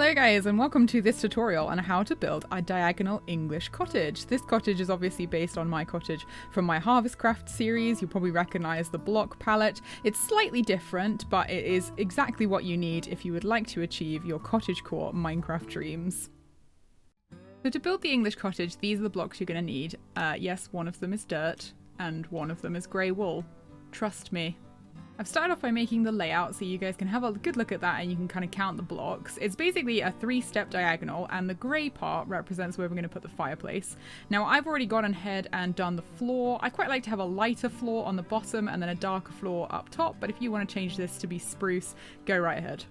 Hello guys, and welcome to this tutorial on how to build a diagonal English cottage. This cottage is obviously based on my cottage from my Harvestcraft series. You'll probably recognize the block palette. It's slightly different, but it is exactly what you need if you would like to achieve your Cottagecore Minecraft dreams. So to build the English cottage, these are the blocks you're going to need. Yes, one of them is dirt, and one of them is grey wool. Trust me. I've started off by making the layout so you guys can have a good look at that and you can kind of count the blocks. It's basically a 3-step diagonal, and the grey part represents where we're going to put the fireplace. Now I've already gone ahead and done the floor. I quite like to have a lighter floor on the bottom and then a darker floor up top, but if you want to change this to be spruce, go right ahead.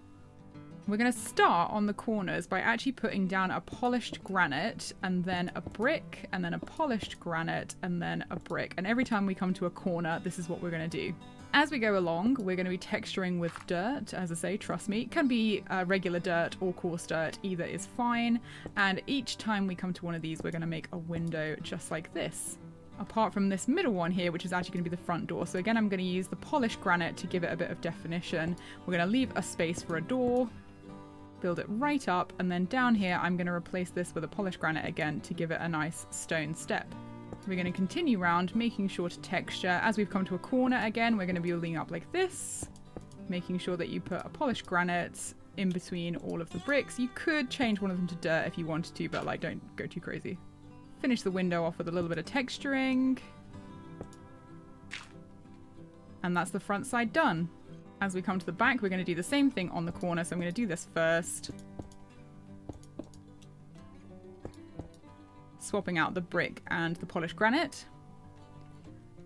We're going to start on the corners by actually putting down a polished granite and then a brick and then a polished granite and then a brick. And every time we come to a corner, this is what we're going to do. As we go along, we're going to be texturing with dirt. As I say, trust me, it can be regular dirt or coarse dirt, either is fine. And each time we come to one of these, we're going to make a window just like this. Apart from this middle one here, which is actually going to be the front door. So again, I'm going to use the polished granite to give it a bit of definition. We're going to leave a space for a door, build it right up, and then down here, I'm going to replace this with a polished granite again to give it a nice stone step. We're going to continue round, making sure to texture. As we've come to a corner again, we're going to be building up like this, making sure that you put a polished granite in between all of the bricks. You could change one of them to dirt if you wanted to, but like, don't go too crazy. Finish the window off with a little bit of texturing. And that's the front side done. As we come to the back, we're going to do the same thing on the corner, so I'm going to do this first. Swapping out the brick and the polished granite.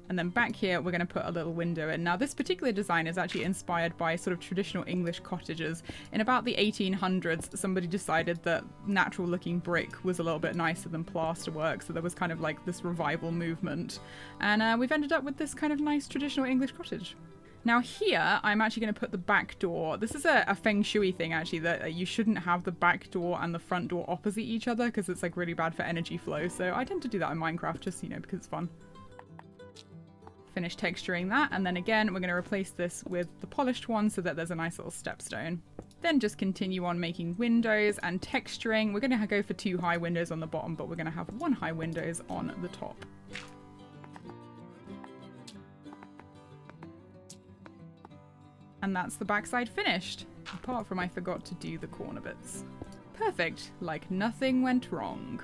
And then back here, we're going to put a little window in. Now, this particular design is actually inspired by sort of traditional English cottages. In about the 1800s, somebody decided that natural looking brick was a little bit nicer than plasterwork. So there was kind of like this revival movement. And we've ended up with this kind of nice traditional English cottage. Now here, I'm actually going to put the back door. This is a feng shui thing, actually, that you shouldn't have the back door and the front door opposite each other because it's like really bad for energy flow. So I tend to do that in Minecraft just, you know, because it's fun. Finish texturing that. And then again, we're going to replace this with the polished one so that there's a nice little stepstone. Then just continue on making windows and texturing. We're going to go for 2 high windows on the bottom, but we're going to have 1 high windows on the top. And that's the backside finished. Apart from I forgot to do the corner bits. Perfect, like nothing went wrong.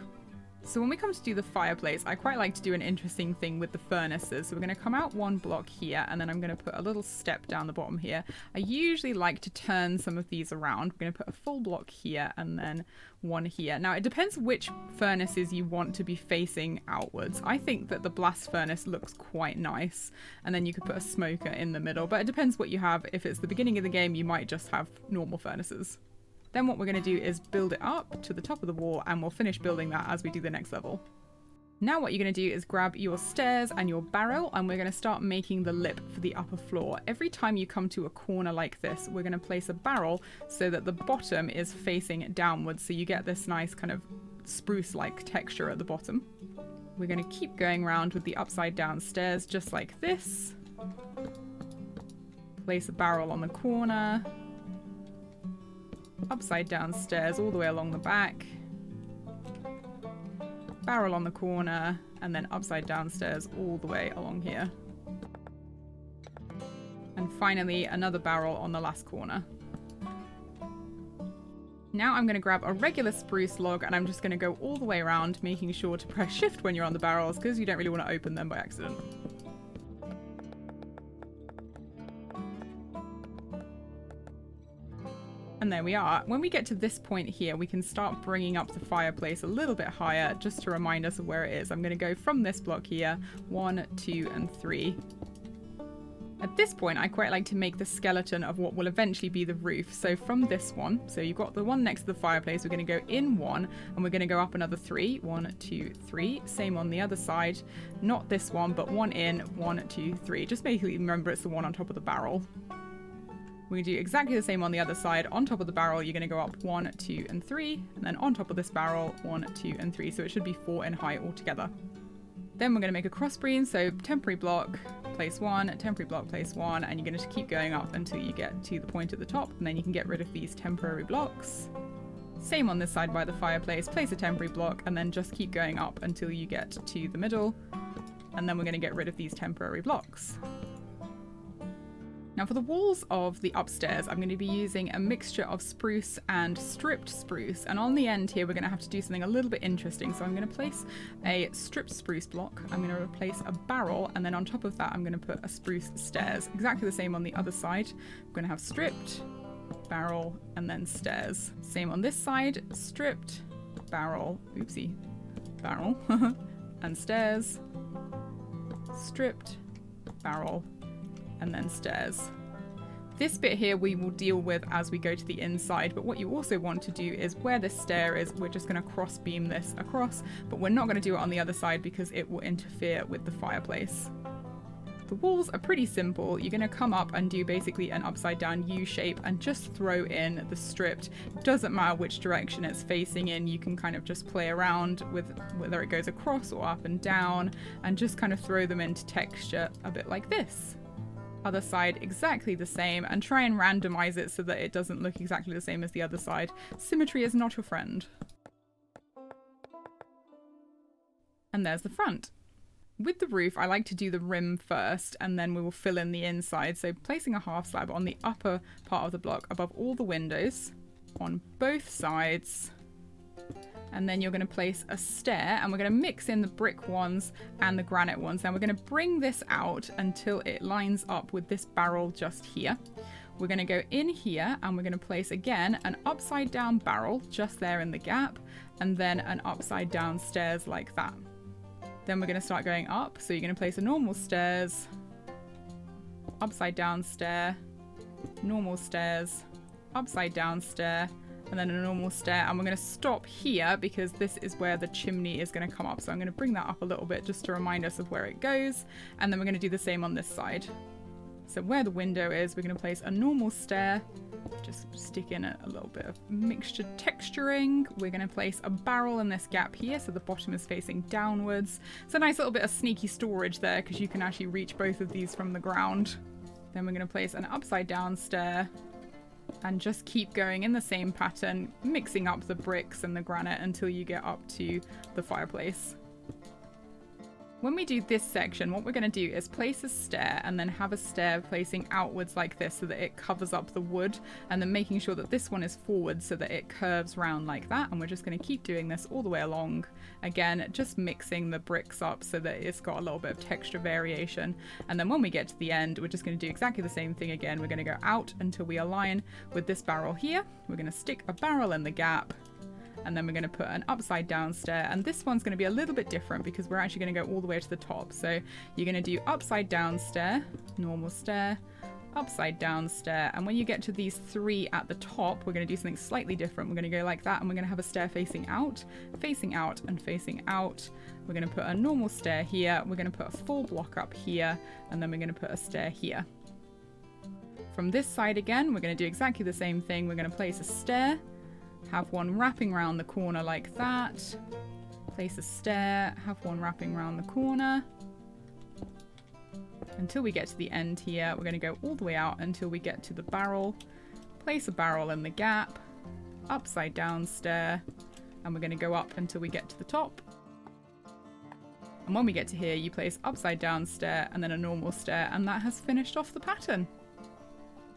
So when we come to do the fireplace, I quite like to do an interesting thing with the furnaces. So we're going to come out 1 block here, and then I'm going to put a little step down the bottom here. I usually like to turn some of these around. We're going to put a full block here and then 1 here. Now it depends which furnaces you want to be facing outwards. I think that the blast furnace looks quite nice, and then you could put a smoker in the middle, but it depends what you have. If it's the beginning of the game, you might just have normal furnaces. Then what we're going to do is build it up to the top of the wall, and we'll finish building that as we do the next level. Now what you're going to do is grab your stairs and your barrel, and we're going to start making the lip for the upper floor. Every time you come to a corner like this, we're going to place a barrel so that the bottom is facing downwards, so you get this nice kind of spruce-like texture at the bottom. We're going to keep going around with the upside down stairs just like this. Place a barrel on the corner. Upside down stairs all the way along the back. Barrel on the corner, and then upside down stairs all the way along here. And finally, another barrel on the last corner. Now I'm going to grab a regular spruce log, and I'm just going to go all the way around, making sure to press shift when you're on the barrels, because you don't really want to open them by accident. And there we are. When we get to this point here, we can start bringing up the fireplace a little bit higher, just to remind us of where it is. I'm going to go from this block here, 1, 2, and 3. At this point, I quite like to make the skeleton of what will eventually be the roof. So from this one, so you've got the one next to the fireplace, we're going to go in 1, and we're going to go up another 3. 1, 2, 3. Same on the other side. Not this one, but 1 in, 1, 2, 3. Just basically remember it's the one on top of the barrel. We're going to do exactly the same on the other side. On top of the barrel, you're going to go up 1, 2, and 3. And then on top of this barrel, 1, 2, and 3. So it should be 4 in height altogether. Then we're going to make a crossbeam. So temporary block, place 1, temporary block, place 1. And you're going to keep going up until you get to the point at the top. And then you can get rid of these temporary blocks. Same on this side by the fireplace, place a temporary block, and then just keep going up until you get to the middle. And then we're going to get rid of these temporary blocks. Now for the walls of the upstairs, I'm going to be using a mixture of spruce and stripped spruce. And on the end here, we're going to have to do something a little bit interesting. So I'm going to place a stripped spruce block. I'm going to replace a barrel. And then on top of that, I'm going to put a spruce stairs. Exactly the same on the other side. I'm going to have stripped, barrel, and then stairs. Same on this side, stripped, barrel, oopsie, barrel, and stairs, stripped, barrel, and then stairs. This bit here we will deal with as we go to the inside, but what you also want to do is where this stair is, we're just going to cross beam this across, but we're not going to do it on the other side because it will interfere with the fireplace. The walls are pretty simple. You're going to come up and do basically an upside down U shape and just throw in the stripped. It doesn't matter which direction it's facing in. You can kind of just play around with whether it goes across or up and down and just kind of throw them into texture a bit like this. Other side exactly the same, and try and randomize it so that it doesn't look exactly the same as the other side. Symmetry is not your friend. And there's the front. With the roof, I like to do the rim first, and then we will fill in the inside. So placing a half slab on the upper part of the block above all the windows on both sides. And then you're going to place a stair, and we're going to mix in the brick ones and the granite ones. Now we're going to bring this out until it lines up with this barrel just here. We're going to go in here and we're going to place again an upside down barrel just there in the gap, and then an upside down stairs like that. Then we're going to start going up. So you're going to place a normal stairs, upside down stair, normal stairs, upside down stair, and then a normal stair. And we're going to stop here because this is where the chimney is going to come up. So I'm going to bring that up a little bit just to remind us of where it goes. And then we're going to do the same on this side. So where the window is, we're going to place a normal stair, just stick in a little bit of mixture texturing. We're going to place a barrel in this gap here so the bottom is facing downwards. It's a nice little bit of sneaky storage there because you can actually reach both of these from the ground. Then we're going to place an upside down stair and just keep going in the same pattern, mixing up the bricks and the granite until you get up to the fireplace. When we do this section, what we're going to do is place a stair and then have a stair placing outwards like this so that it covers up the wood, and then making sure that this one is forward so that it curves round like that. And we're just going to keep doing this all the way along. Again, just mixing the bricks up so that it's got a little bit of texture variation. And then when we get to the end, we're just going to do exactly the same thing again. We're going to go out until we align with this barrel here. We're going to stick a barrel in the gap. And then we're going to put an upside down stair, and this one's going to be a little bit different because we're actually going to go all the way to the top. So you're going to do upside down stair, normal stair, upside down stair, and when you get to these three at the top, we're going to do something slightly different. We're going to go like that, and we're going to have a stair facing out, and facing out. We're going to put a normal stair here, we're going to put a full block up here, and then we're going to put a stair here. From this side again, we're going to do exactly the same thing. We're going to place a stair, have one wrapping around the corner like that, place a stair, have one wrapping around the corner until we get to the end here. We're going to go all the way out until we get to the barrel, place a barrel in the gap, upside down stair, and we're going to go up until we get to the top. And when we get to here, you place upside down stair and then a normal stair, and that has finished off the pattern.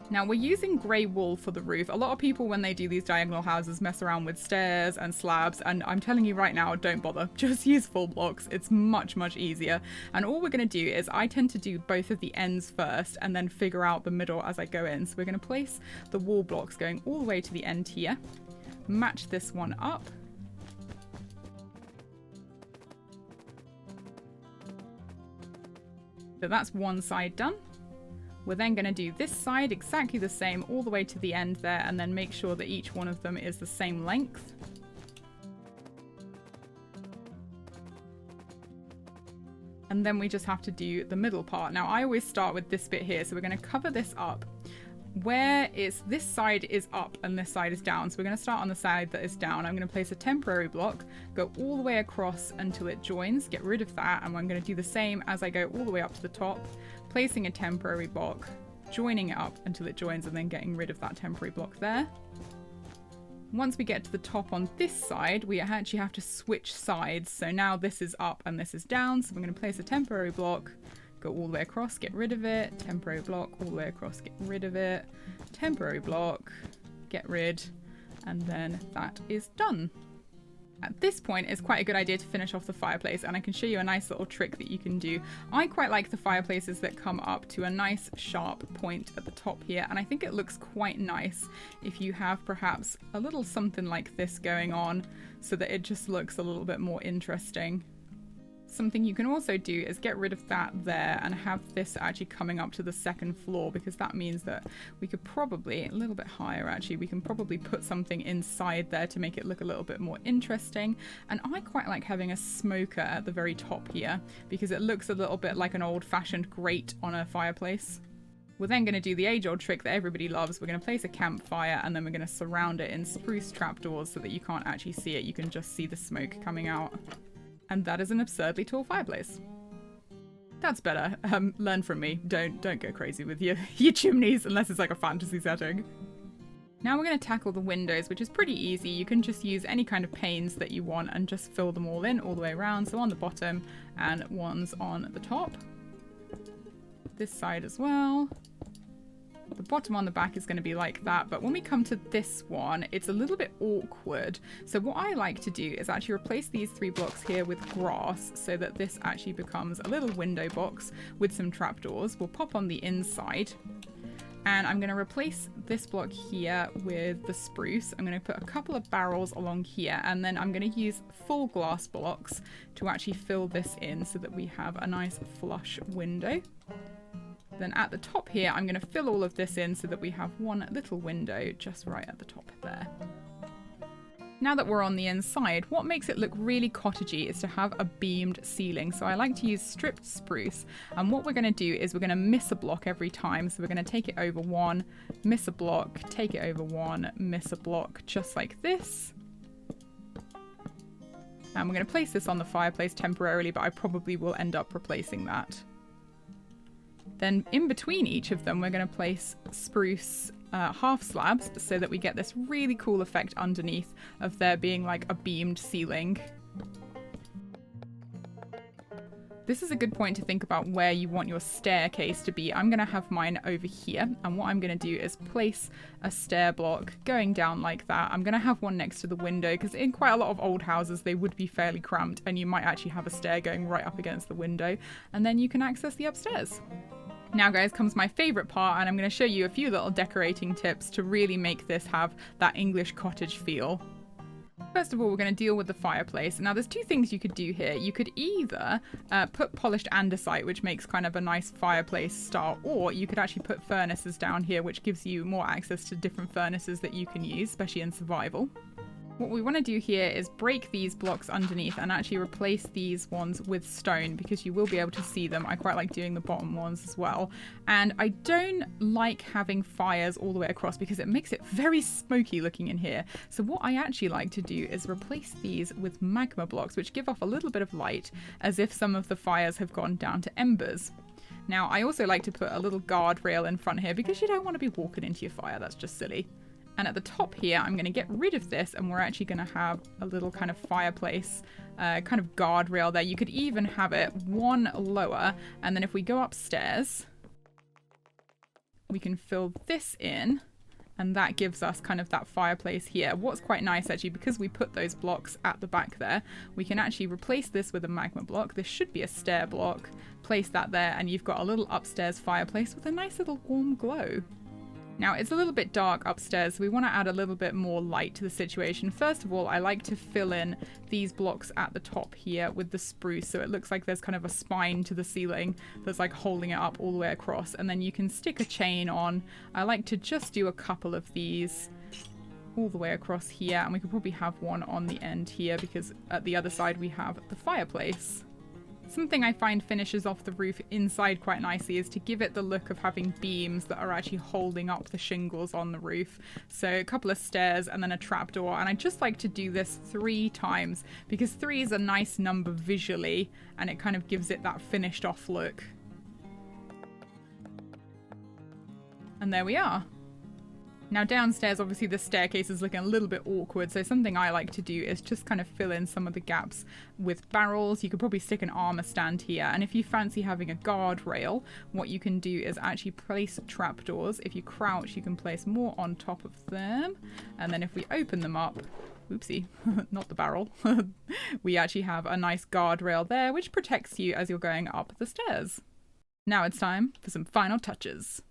Now we're using grey wool for the roof. A lot of people when they do these diagonal houses mess around with stairs and slabs, and I'm telling you right now, don't bother. Just use full blocks. It's much, much easier. And all we're going to do is I tend to do both of the ends first and then figure out the middle as I go in. So we're going to place the wall blocks going all the way to the end here. Match this one up. So that's one side done. We're then going to do this side exactly the same all the way to the end there, and then make sure that each one of them is the same length. And then we just have to do the middle part. Now I always start with this bit here, so we're going to cover this up. Where is this side is up and this side is down, so we're going to start on the side that is down. I'm going to place a temporary block, go all the way across until it joins, get rid of that, and I'm going to do the same as I go all the way up to the top, placing a temporary block, joining it up until it joins, and then getting rid of that temporary block there. Once we get to the top on this side, we actually have to switch sides. So now this is up and this is down. So we're going to place a temporary block, go all the way across, get rid of it, temporary block, all the way across, get rid of it, temporary block, get rid, and then that is done. At this point, it's quite a good idea to finish off the fireplace, and I can show you a nice little trick that you can do. I quite like the fireplaces that come up to a nice sharp point at the top here, and I think it looks quite nice if you have perhaps a little something like this going on so that it just looks a little bit more interesting. Something you can also do is get rid of that there and have this actually coming up to the second floor, because that means that we could probably, a little bit higher actually, we can probably put something inside there to make it look a little bit more interesting. And I quite like having a smoker at the very top here because it looks a little bit like an old-fashioned grate on a fireplace. We're then going to do the age-old trick that everybody loves. We're going to place a campfire and then we're going to surround it in spruce trapdoors so that you can't actually see it. You can just see the smoke coming out. And that is an absurdly tall fireplace. That's better. Learn from me. Don't go crazy with your chimneys unless it's like a fantasy setting. Now we're going to tackle the windows, which is pretty easy. You can just use any kind of panes that you want and just fill them all in all the way around. So on the bottom and ones on the top. This side as well. The bottom on the back is going to be like that, but when we come to this one, it's a little bit awkward. So what I like to do is actually replace these 3 blocks here with grass so that this actually becomes a little window box with some trapdoors. We'll pop on the inside, and I'm going to replace this block here with the spruce. I'm going to put a couple of barrels along here, and then I'm going to use full glass blocks to actually fill this in so that we have a nice flush window. Then at the top here, I'm going to fill all of this in so that we have one little window just right at the top there. Now that we're on the inside, what makes it look really cottagey is to have a beamed ceiling. So I like to use stripped spruce. And what we're going to do is we're going to miss a block every time. So we're going to take it over one, miss a block, take it over one, miss a block, just like this. And we're going to place this on the fireplace temporarily, but I probably will end up replacing that. Then in between each of them, we're going to place spruce half slabs so that we get this really cool effect underneath of there being like a beamed ceiling. This is a good point to think about where you want your staircase to be. I'm going to have mine over here, and what I'm going to do is place a stair block going down like that. I'm going to have one next to the window because in quite a lot of old houses they would be fairly cramped, and you might actually have a stair going right up against the window, and then you can access the upstairs. Now guys comes my favourite part, and I'm going to show you a few little decorating tips to really make this have that English cottage feel. First of all, we're going to deal with the fireplace. Now there's 2 things you could do here. You could either put polished andesite, which makes kind of a nice fireplace style, or you could actually put furnaces down here, which gives you more access to different furnaces that you can use, especially in survival. What we want to do here is break these blocks underneath and actually replace these ones with stone because you will be able to see them. I quite like doing the bottom ones as well. And I don't like having fires all the way across because it makes it very smoky looking in here. So what I actually like to do is replace these with magma blocks, which give off a little bit of light as if some of the fires have gone down to embers. Now, I also like to put a little guardrail in front here because you don't want to be walking into your fire. That's just silly. And at the top here, I'm going to get rid of this, and we're actually going to have a little kind of fireplace kind of guardrail there. You could even have it one lower, and then if we go upstairs, we can fill this in, and that gives us kind of that fireplace here. What's quite nice actually, because we put those blocks at the back there, we can actually replace this with a magma block. This should be a stair block. Place that there, and you've got a little upstairs fireplace with a nice little warm glow. Now, it's a little bit dark upstairs, so we want to add a little bit more light to the situation. First of all, I like to fill in these blocks at the top here with the spruce, so it looks like there's kind of a spine to the ceiling that's like holding it up all the way across, and then you can stick a chain on. I like to just do a couple of these all the way across here, and we could probably have one on the end here because at the other side we have the fireplace. Something I find finishes off the roof inside quite nicely is to give it the look of having beams that are actually holding up the shingles on the roof. So a couple of stairs and then a trapdoor, and I just like to do this 3 times because 3 is a nice number visually and it kind of gives it that finished off look. And there we are. Now downstairs, obviously the staircase is looking a little bit awkward, so something I like to do is just kind of fill in some of the gaps with barrels. You could probably stick an armor stand here, and if you fancy having a guardrail, what you can do is actually place trapdoors. If you crouch, you can place more on top of them, and then if we open them up, oopsie, not the barrel, we actually have a nice guardrail there, which protects you as you're going up the stairs. Now it's time for some final touches.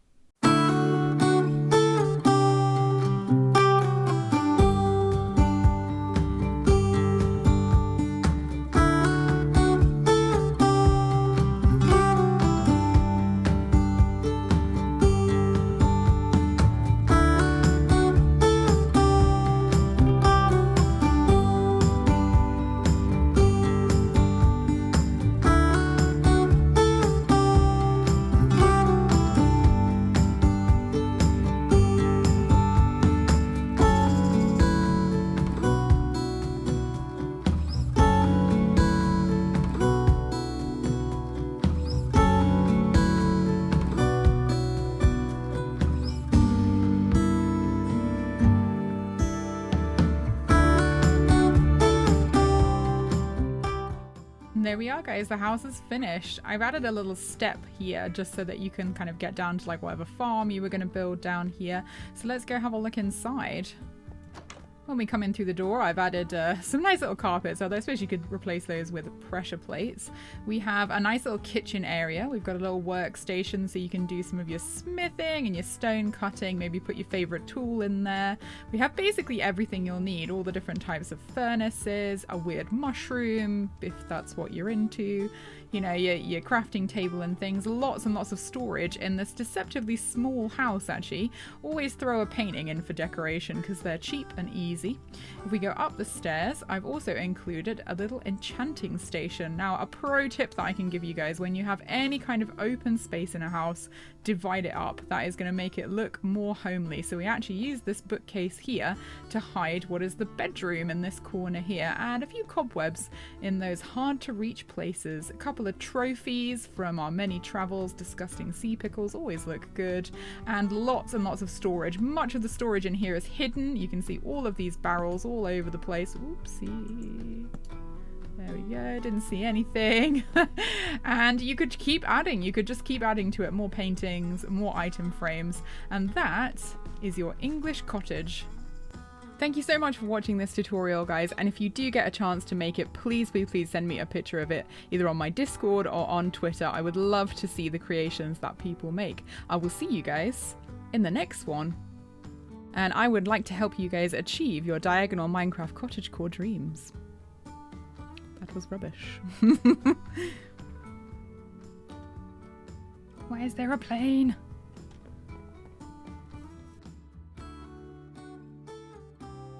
There we are, guys. The house is finished. I've added a little step here just so that you can kind of get down to like whatever farm you were going to build down here. So let's go have a look inside. When we come in through the door, I've added some nice little carpets, although I suppose you could replace those with pressure plates. We have a nice little kitchen area. We've got a little workstation so you can do some of your smithing and your stone cutting, maybe put your favorite tool in there. We have basically everything you'll need, all the different types of furnaces, a weird mushroom, if that's what you're into, you know, your crafting table and things, lots and lots of storage in this deceptively small house, actually. Always throw a painting in for decoration because they're cheap and easy. If we go up the stairs, I've also included a little enchanting station. Now, a pro tip that I can give you guys, when you have any kind of open space in a house, divide it up. That is going to make it look more homely. So we actually use this bookcase here to hide what is the bedroom in this corner here, and a few cobwebs in those hard to reach places. A couple of trophies from our many travels. Disgusting sea pickles always look good, and lots of storage. Much of the storage in here is hidden. You can see all of these barrels all over the place. Oopsie. There we go, didn't see anything. And you could keep adding, you could just keep adding to it more paintings, more item frames, and that is your English cottage. Thank you so much for watching this tutorial, guys, and if you do get a chance to make it, please send me a picture of it, either on my Discord or on Twitter. I would love to see the creations that people make. I will see you guys in the next one. And I would like to help you guys achieve your diagonal Minecraft cottagecore dreams. That was rubbish. Why is there a plane?